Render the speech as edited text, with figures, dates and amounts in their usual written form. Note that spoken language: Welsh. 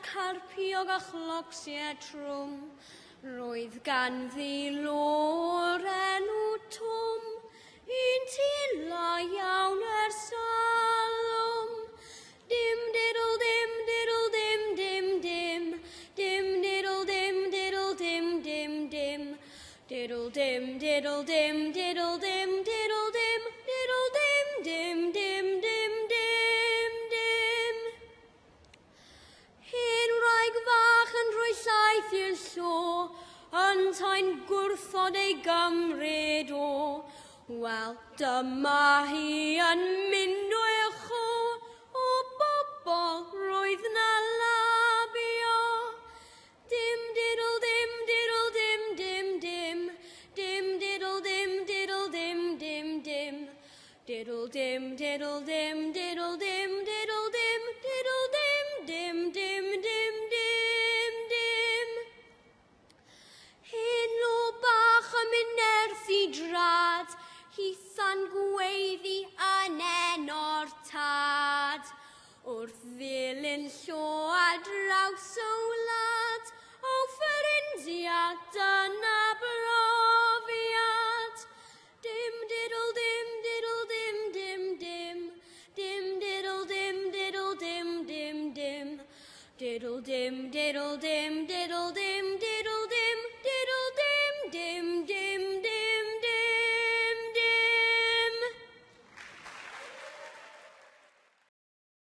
carpiog a chlocsiau trwm, roedd ganddi lor enw Twm, un tila iawn salwm. Dim diddle dim diddle dim dim dim, dim diddle dim diddle dim dim dim, diddle dim diddle dim diddle dim diddle dim diddle dim dim dim dim dim dim. Hen wraig fach yn rhoi saith i'r llo, yn ta'n gwrthod ei gymryd o. Wel, dyma hi yn mynd o'i cho, o bobl roedd na labio. Dim diddle dim diddle dim dim dim, dim diddle dim diddle dim dim dim, diddle dim diddle dim diddle dim diddle dim diddle dim dim dim dim dim dim. Hen lo bach am unerth I drad, hithan gweiddi yn enor tad. Wrth ddilyn llo a draws y wlad, o fferindiad yna brofiad. Dim diddle dim diddle dim dim dim, dim diddle dim diddle dim dim dim, diddle dim diddle dim.